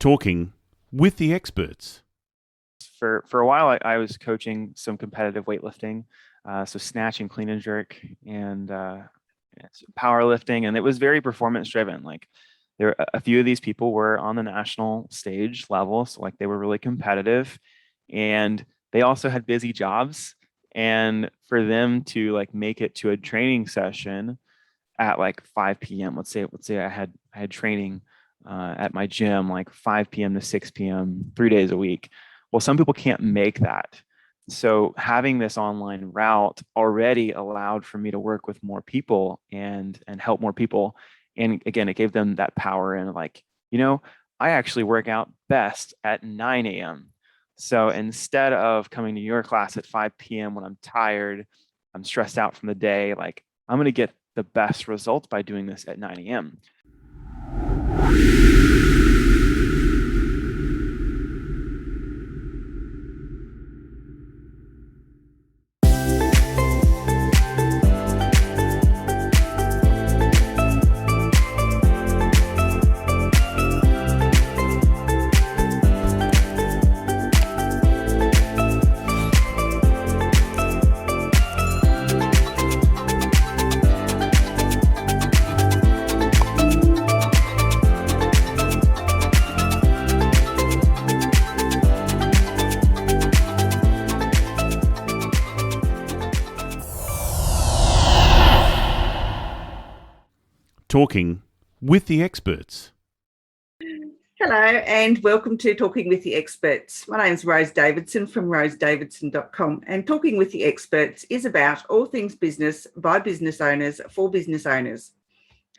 Talking with the experts. For a while, I was coaching some competitive weightlifting, so snatch and clean and jerk, and powerlifting, and it was very performance driven. Like there, a few of these people were on the national stage level, so like they were really competitive, and they also had busy jobs. And for them to like make it to a training session at like 5 p.m. Let's say I had training at my gym like 5 p.m. to 6 p.m. 3 days a week. Well, some people can't make that. So having this online route already allowed for me to work with more people and help more people. And again, it gave them that power and like, I actually work out best at 9 a.m. So instead of coming to your class at 5 p.m. when I'm tired, I'm stressed out from the day, like I'm going to get the best results by doing this at 9 a.m. Talking with the experts. Hello and welcome to Talking with the Experts. My name is Rose Davidson from rosesdavidson.com, and Talking with the Experts is about all things business by business owners for business owners.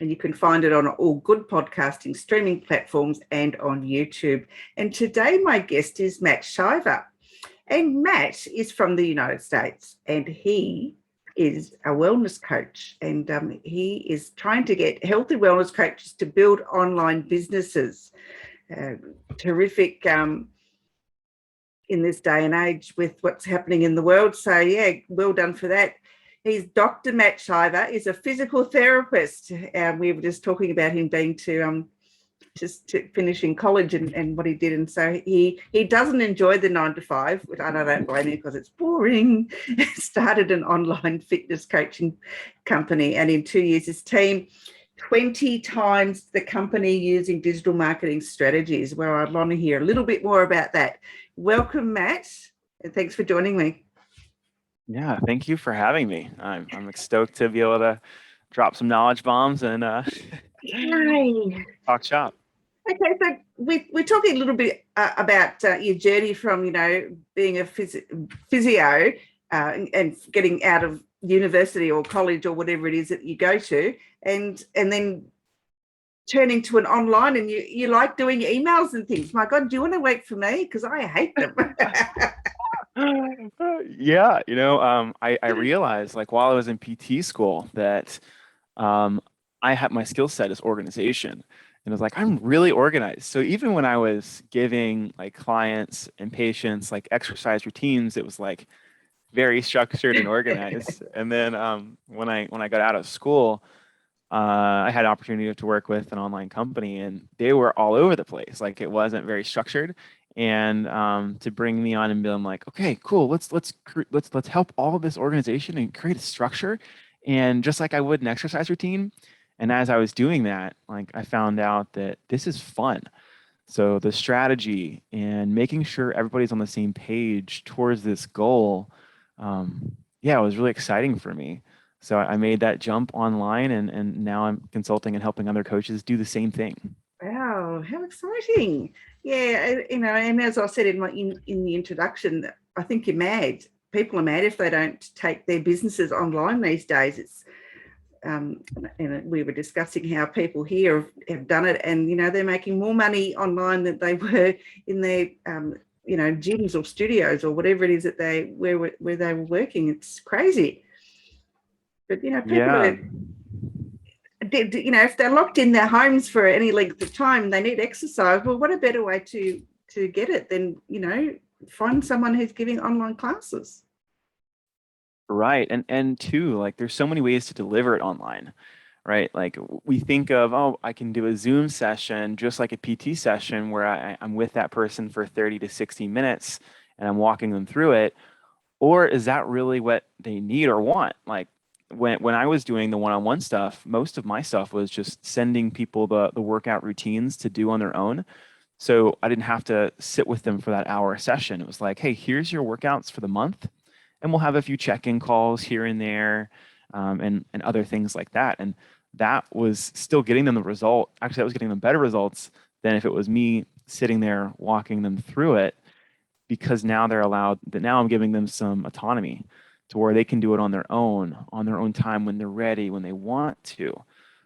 And you can find it on all good podcasting streaming platforms and on YouTube. And today my guest is Matt Shiver. And Matt is from the United States, and he is a wellness coach, and he is trying to get healthy wellness coaches to build online businesses. Terrific in this day and age with what's happening in the world. So yeah, well done for that. He's Dr. Matt Shiver, is a physical therapist. We were just talking about him being to finishing college and what he did. And so he doesn't enjoy the 9 to 5, which I don't blame him because it's boring. Started an online fitness coaching company, and in 2 years his team 20 times the company using digital marketing strategies. Well, I'd want to hear a little bit more about that. Welcome, Matt, and thanks for joining me. Yeah, thank you for having me. I'm stoked to be able to drop some knowledge bombs and talk shop. Okay, so we're talking a little bit about your journey from, being a physio and getting out of university or college or whatever it is that you go to, and then turning to an online, and you like doing emails and things. My God, do you want to work for me? Because I hate them. Yeah, I realized like while I was in PT school that I had my skill set is organization. And I was like, I'm really organized. So even when I was giving like clients and patients like exercise routines, it was like very structured and organized. And then when I got out of school, I had an opportunity to work with an online company, and they were all over the place. Like it wasn't very structured. And to bring me on and be, I'm like, okay, cool. Let's help all of this organization and create a structure, and just like I would an exercise routine. And as I was doing that, like I found out that this is fun. So the strategy and making sure everybody's on the same page towards this goal, it was really exciting for me. So I made that jump online, and now I'm consulting and helping other coaches do the same thing. Wow, how exciting. Yeah, and as I said in the introduction, I think you're mad. People are mad if they don't take their businesses online these days. It's and we were discussing how people here have done it, and they're making more money online than they were in their gyms or studios or whatever it is that where they were working. It's crazy. But people are, if they're locked in their homes for any length of time, they need exercise. Well, what a better way to get it than find someone who's giving online classes. Right. And two, like there's so many ways to deliver it online, right? Like we think of, oh, I can do a Zoom session just like a PT session where I'm with that person for 30 to 60 minutes and I'm walking them through it. Or is that really what they need or want? Like when I was doing the one-on-one stuff, most of my stuff was just sending people the workout routines to do on their own. So I didn't have to sit with them for that hour session. It was like, hey, here's your workouts for the month. And we'll have a few check-in calls here and there, and other things like that. And that was still getting them the result. Actually, that was getting them better results than if it was me sitting there walking them through it, because now they're allowed that now I'm giving them some autonomy to where they can do it on their own time when they're ready, when they want to.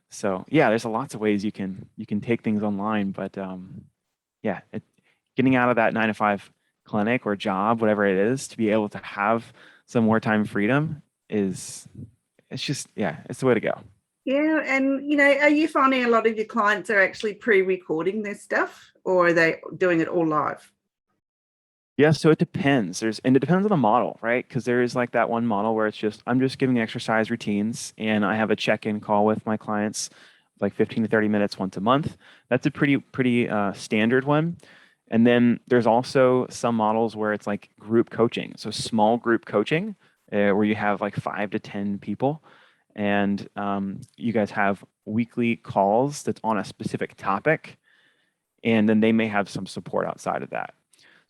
So yeah, there's lots of ways you can take things online, but yeah, getting out of that 9 to 5 clinic or job, whatever it is, to be able to have some more time freedom it's the way to go. Yeah. And, are you finding a lot of your clients are actually pre-recording their stuff, or are they doing it all live? Yeah, so it depends. And it depends on the model, right? Because there is like that one model where I'm just giving exercise routines and I have a check-in call with my clients, like 15 to 30 minutes once a month. That's a pretty standard one. And then there's also some models where it's like group coaching. So small group coaching, where you have like 5 to 10 people, and you guys have weekly calls that's on a specific topic, and then they may have some support outside of that.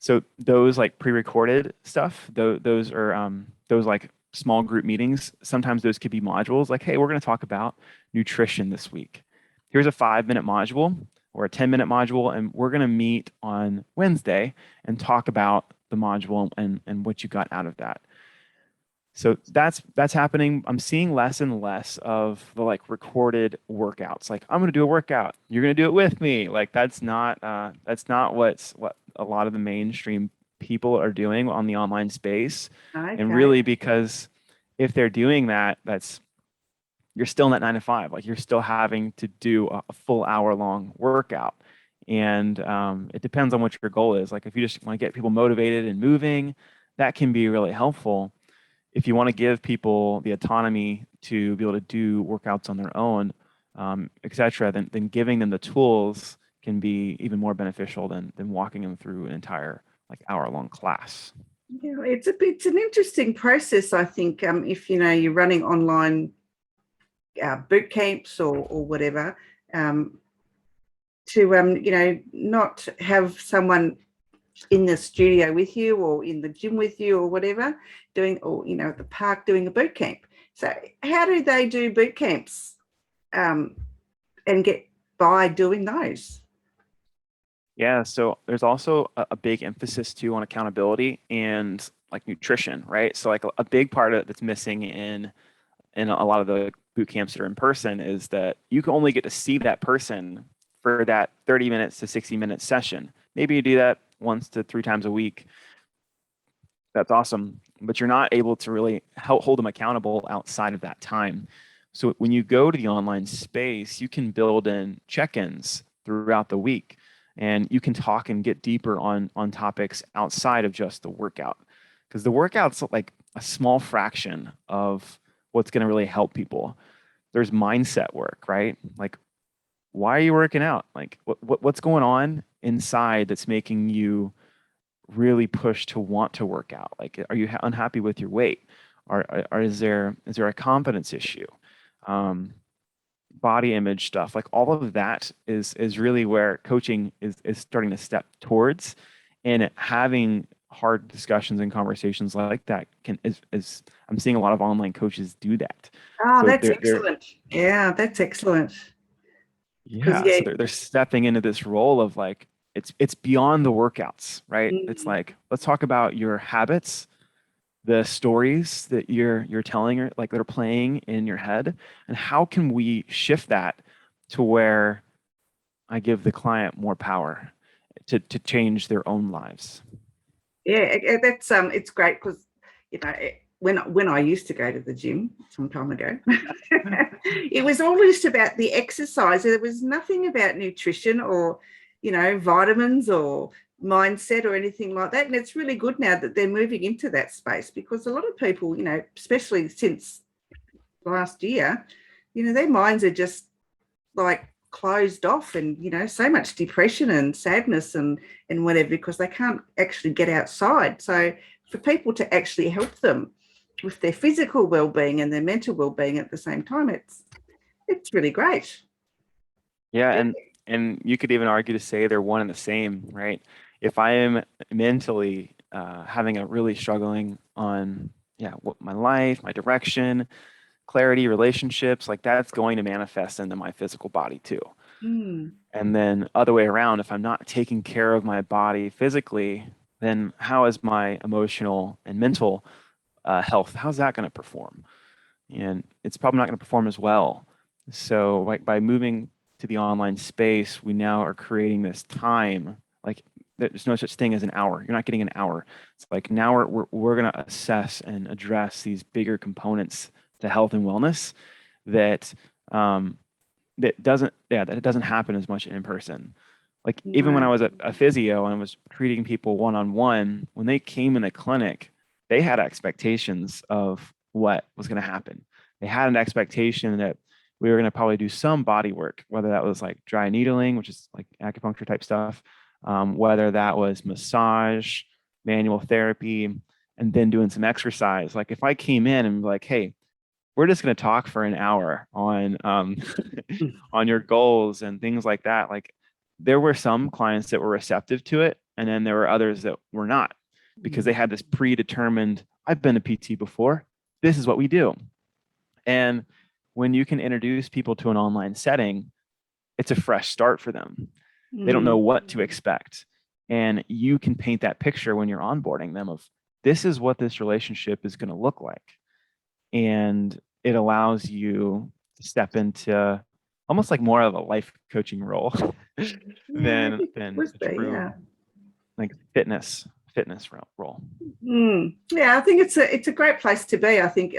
So those like pre-recorded stuff, those are those like small group meetings. Sometimes those could be modules like, hey, we're going to talk about nutrition this week. Here's a 5-minute module or a 10-minute module, and we're going to meet on Wednesday and talk about the module and what you got out of that. So that's happening. I'm seeing less and less of the like recorded workouts. Like, I'm going to do a workout. You're going to do it with me. Like that's not what a lot of the mainstream people are doing on the online space. Okay. And really, because if they're doing that, you're still in that 9 to 5. Like you're still having to do a full hour-long workout. And it depends on what your goal is. Like if you just want to get people motivated and moving, that can be really helpful. If you want to give people the autonomy to be able to do workouts on their own, et cetera, then giving them the tools can be even more beneficial than walking them through an entire like hour-long class. Yeah, it's an interesting process, I think. If you're running online boot camps or whatever, to not have someone in the studio with you or in the gym with you or whatever at the park doing a boot camp. So how do they do boot camps and get by doing those? Yeah, so there's also a big emphasis too on accountability and like nutrition, right? So like a big part of it that's missing in a lot of the boot camps that are in person is that you can only get to see that person for that 30 minutes to 60 minute session. Maybe you do that 1 to 3 times a week. That's awesome, but you're not able to really hold them accountable outside of that time. So when you go to the online space, you can build in check-ins throughout the week, and you can talk and get deeper on topics outside of just the workout, because the workout's like a small fraction of what's going to really help people. There's mindset work, right? Like, why are you working out? Like, what's going on inside that's making you really push to want to work out? Like, are you unhappy with your weight? Or is there a confidence issue? Body image stuff, like all of that is really where coaching is starting to step towards, and having hard discussions and conversations like that is I'm seeing a lot of online coaches do that. Oh, So that's excellent. Yeah, that's excellent. Yeah, so they're stepping into this role of like, it's beyond the workouts, right? Mm-hmm. It's like, let's talk about your habits, the stories that you're telling, like that are playing in your head, and how can we shift that to where I give the client more power to change their own lives. Yeah, that's it's great because when I used to go to the gym some time ago, it was all just about the exercise. There was nothing about nutrition or vitamins or mindset or anything like that. And it's really good now that they're moving into that space, because a lot of people, especially since last year, their minds are just like closed off, and so much depression and sadness and whatever, because they can't actually get outside. So for people to actually help them with their physical well-being and their mental well-being at the same time, it's really great. Yeah, and you could even argue to say they're one and the same, right? If I am mentally having a really struggling on what my life, my direction, clarity, relationships, like that's going to manifest into my physical body too. And then other way around, if I'm not taking care of my body physically, then how is my emotional and mental health, how's that going to perform? And it's probably not going to perform as well. So like by moving to the online space, we now are creating this time. Like there's no such thing as an hour. You're not getting an hour. It's like now we're going to assess and address these bigger components to health and wellness that that doesn't happen as much in person. Like even when I was a physio and I was treating people one-on-one, when they came in the clinic, they had expectations of what was going to happen. They had an expectation that we were going to probably do some body work, whether that was like dry needling, which is like acupuncture type stuff, whether that was massage, manual therapy, and then doing some exercise. Like if I came in and be like, hey, we're just going to talk for an hour on on your goals and things like that. Like there were some clients that were receptive to it, and then there were others that were not, because they had this predetermined, I've been a PT before, this is what we do. And when you can introduce people to an online setting, it's a fresh start for them. They don't know what to expect. And you can paint that picture when you're onboarding them of this is what this relationship is going to look like. And it allows you to step into almost like more of a life coaching role than a true like fitness role. Yeah, I think it's a great place to be. I think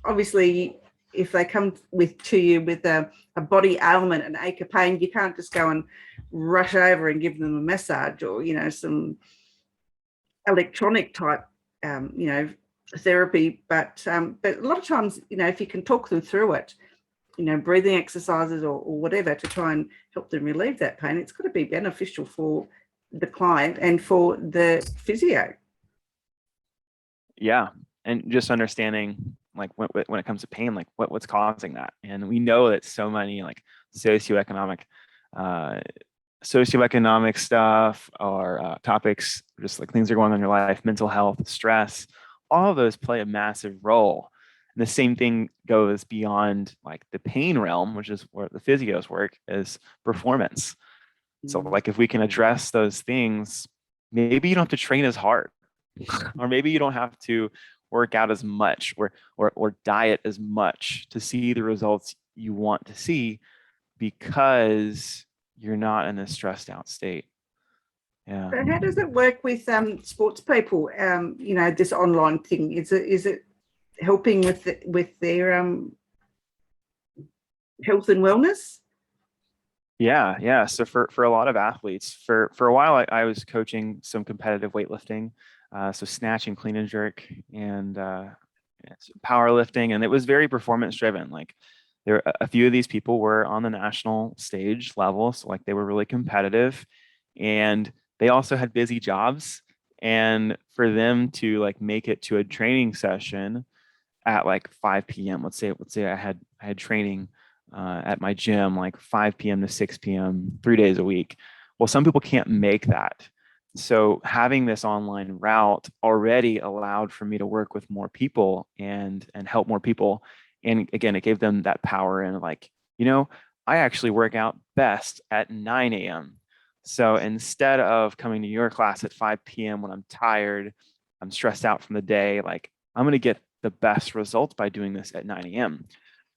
obviously if they come to you with a body ailment, an ache of pain, you can't just go and rush over and give them a massage or some electronic type therapy, but a lot of times if you can talk them through it, breathing exercises or whatever to try and help them relieve that pain, it's got to be beneficial for the client and for the physio. Yeah, and just understanding like when it comes to pain, like what's causing that. And we know that so many like socioeconomic stuff or topics, just like things that are going on in your life, mental health, stress, all of those play a massive role. And the same thing goes beyond like the pain realm, which is where the physios work, is performance. So like if we can address those things, maybe you don't have to train as hard, or maybe you don't have to work out as much or diet as much to see the results you want to see, because you're not in a stressed out state. Yeah. So how does it work with sports people? This online thing, is it helping with their health and wellness? Yeah. So for a lot of athletes, for a while, I was coaching some competitive weightlifting, so snatch and clean and jerk, and powerlifting, and it was very performance driven. Like there, a few of these people were on the national stage level, so like they were really competitive, and they also had busy jobs. And for them to like make it to a training session at like 5 p.m., let's say I had training at my gym like 5 p.m. to 6 p.m. 3 days a week. Well, some people can't make that. So having this online route already allowed for me to work with more people and help more people. And again, it gave them that power and like, I actually work out best at 9 a.m. So instead of coming to your class at 5 p.m. when I'm tired, I'm stressed out from the day, like I'm going to get the best results by doing this at 9 a.m.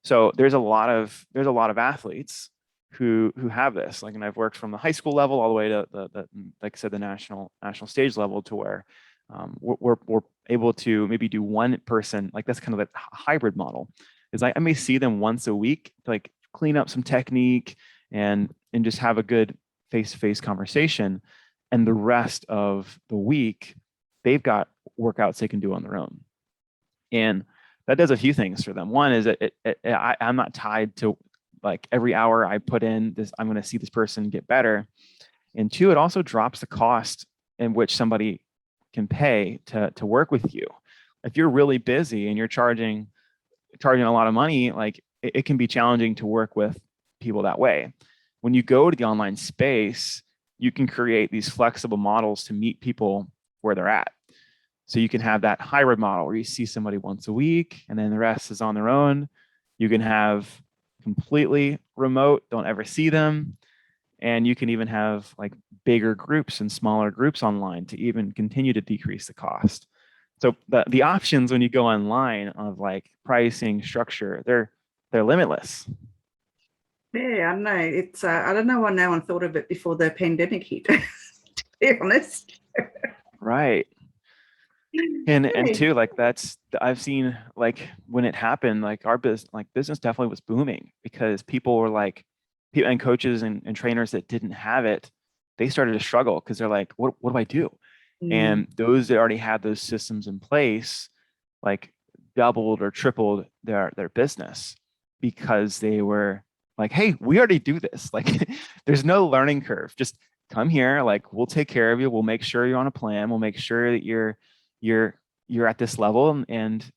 So there's a lot of athletes who have this, like, and I've worked from the high school level all the way to the like I said, the national stage level, to where we're able to maybe do one person, like that's kind of a hybrid model. Is like I may see them once a week to like clean up some technique and just have a good face-to-face conversation, and the rest of the week they've got workouts they can do on their own. And that does a few things for them. One is that I'm not tied to like every hour I put in this, I'm going to see this person get better. And two, it also drops the cost in which somebody can pay to work with you. If you're really busy and you're charging a lot of money, like it can be challenging to work with people that way. When you go to the online space, you can create these flexible models to meet people where they're at. So you can have that hybrid model where you see somebody once a week and then the rest is on their own. You can have completely remote, don't ever see them. And you can even have like bigger groups and smaller groups online to even continue to decrease the cost. So the options when you go online of like pricing, structure, they're limitless. Yeah, I know. It's I don't know why no one thought of it before the pandemic hit, to be honest. Right. And two, like I've seen like when it happened, like our business definitely was booming because people were like, and coaches and trainers that didn't have it, they started to struggle because they're like, what do I do? And those that already had those systems in place, like doubled or tripled their business because they were like, hey, we already do this. Like there's no learning curve. Just come here, like we'll take care of you. We'll make sure you're on a plan. We'll make sure that you're at this level and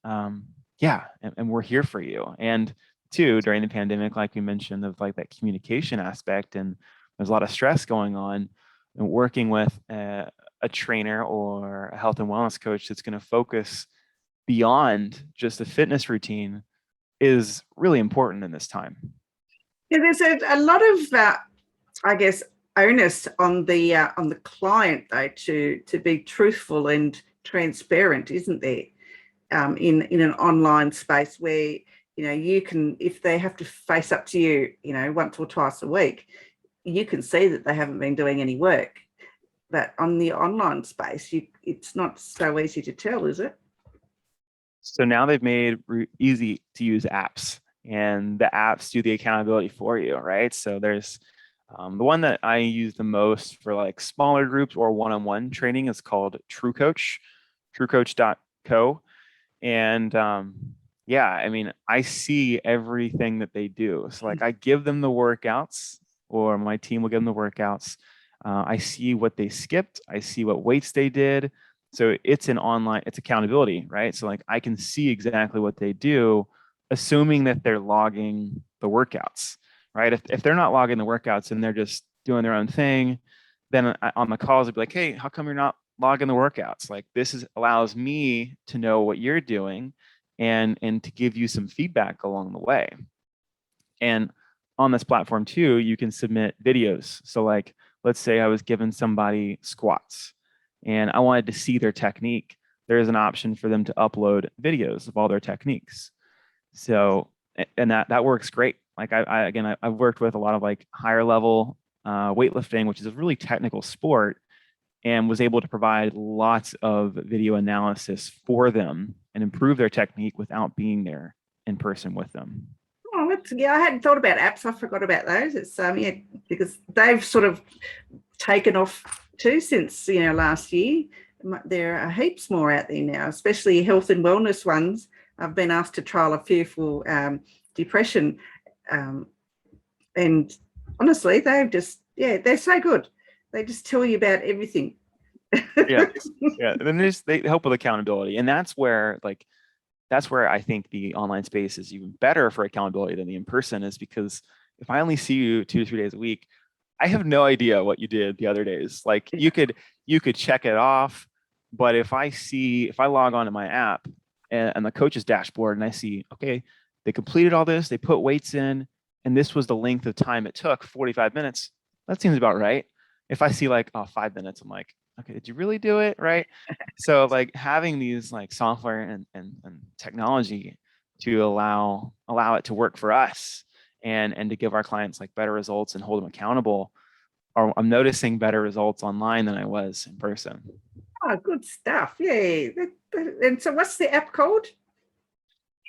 we're here for you. And two, during the pandemic, like we mentioned, of like that communication aspect, and there's a lot of stress going on, and working with a trainer or a health and wellness coach that's going to focus beyond just a fitness routine is really important in this time. Yeah, there's a lot of, I guess, onus on the client though to be truthful and transparent, isn't there? In an online space where you can, if they have to face up to you, once or twice a week, you can see that they haven't been doing any work. But on the online space, it's not so easy to tell, is it? So now they've made easy to use apps, and the apps do the accountability for you, right? So there's the one that I use the most for like smaller groups or one-on-one training is called TrueCoach, truecoach.co. And I mean, I see everything that they do. So like I give them the workouts, or my team will give them the workouts. I see what they skipped. I see what weights they did. So it's it's accountability, right? So like I can see exactly what they do, assuming that they're logging the workouts, right? If they're not logging the workouts and they're just doing their own thing, then on the calls, I'd be like, hey, how come you're not logging the workouts? Like allows me to know what you're doing and to give you some feedback along the way. And on this platform too, you can submit videos. So like, let's say I was giving somebody squats and I wanted to see their technique. There is an option for them to upload videos of all their techniques. So, and that works great. Like I've worked with a lot of like higher level weightlifting, which is a really technical sport, and was able to provide lots of video analysis for them and improve their technique without being there in person with them. Oh, I hadn't thought about apps. I forgot about those. It's because they've sort of taken off too since last year. There are heaps more out there now, especially health and wellness ones. I've been asked to trial a few for depression, and honestly, they're so good. They just tell you about everything. Yeah. And then they help with accountability, and that's where I think the online space is even better for accountability than the in-person, is because if I only see you 2 to 3 days a week, I have no idea what you did the other days. Like you could check it off, but if I log onto my app and the coach's dashboard and I see, okay, they completed all this, they put weights in, and this was the length of time it took, 45 minutes, that seems about right. If I see like 5 minutes, I'm like, okay, did you really do it? Right. So like having these like software and technology to allow it to work for us and to give our clients like better results and hold them accountable, I'm noticing better results online than I was in person. Oh, good stuff. Yeah. And so what's the app called?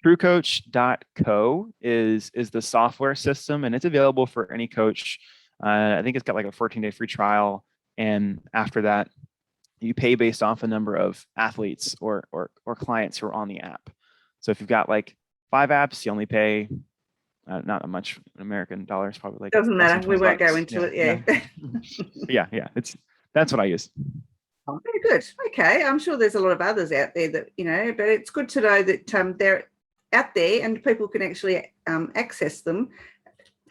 TrueCoach.co is the software system, and it's available for any coach. I think it's got like a 14-day free trial. And after that, you pay based off a number of athletes or clients who are on the app. So if you've got like 5 apps, you only pay not much in American dollars, probably like Doesn't less than matter. We 20 won't go bucks. into it. Yeah. That's what I use. Oh, very good. Okay. I'm sure there's a lot of others out there that, but it's good to know that they're out there and people can actually access them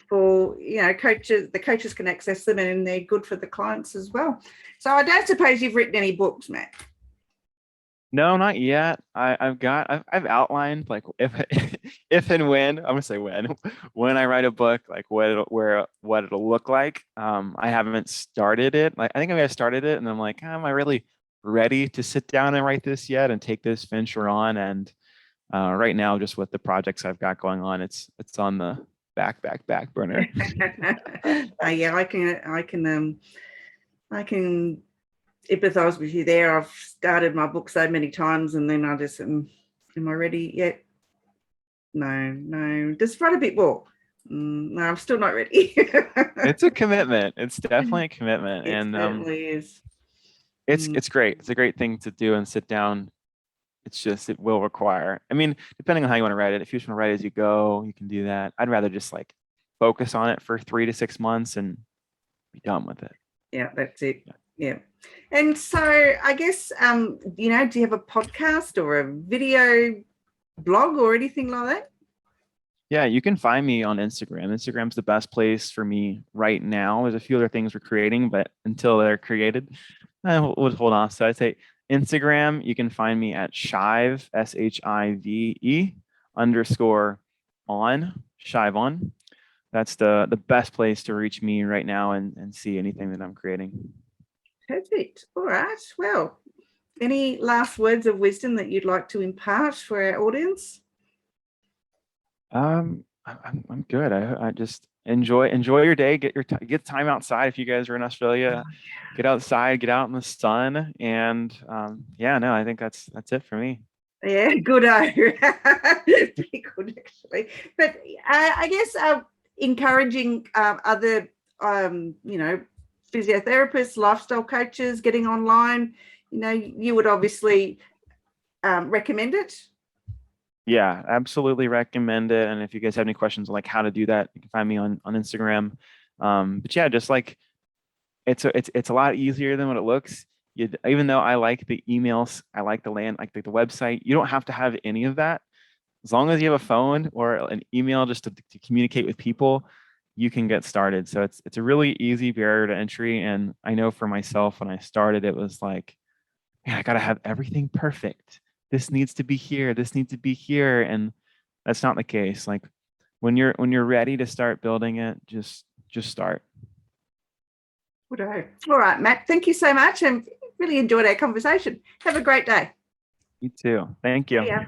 for, coaches. The coaches can access them and they're good for the clients as well. So I don't suppose you've written any books, Matt. No, not yet. I've outlined like if and when, I'm gonna say when I write a book, like what it'll look like. I haven't started it. Like I think I may have started it, and I'm like, am I really ready to sit down and write this yet and take this venture on? And right now, just with the projects I've got going on, it's on the back burner. Yeah, I can empathize with you there. I've started my book so many times and then I just am I ready yet? No, just write a bit more. No, I'm still not ready. It's a commitment. It's definitely a commitment. It And certainly is. It's great. It's a great thing to do and sit down. It's just, it will require, I mean, depending on how you want to write it, if you just want to write as you go, you can do that. I'd rather just like focus on it for 3 to 6 months and be done with it. Yeah, that's it. Yeah. And so I guess, do you have a podcast or a video blog or anything like that? Yeah, you can find me on Instagram. Instagram's the best place for me right now. There's a few other things we're creating, but until they're created, we'll hold on. So I'd say Instagram, you can find me at Shive, SHIVE _on. That's the best place to reach me right now and see anything that I'm creating. Perfect. All right. Well, any last words of wisdom that you'd like to impart for our audience? I'm good. I just enjoy your day. Get time outside. If you guys are in Australia, get outside, get out in the sun, and I think that's it for me. Yeah, good. Pretty good actually. But I guess encouraging other physiotherapists, lifestyle coaches getting online, you would obviously recommend it. Yeah, absolutely recommend it. And if you guys have any questions on like how to do that, you can find me on Instagram. But yeah, just like it's a lot easier than what it looks. Even though I like the emails, I like the website, you don't have to have any of that. As long as you have a phone or an email just to communicate with people, you can get started. So it's a really easy barrier to entry. And I know for myself, when I started, it was like, man, I got to have everything perfect. This needs to be here. This needs to be here. And that's not the case. Like when you're ready to start building it, just start. All right, Matt, thank you so much and really enjoyed our conversation. Have a great day. You too. Thank you. Yeah.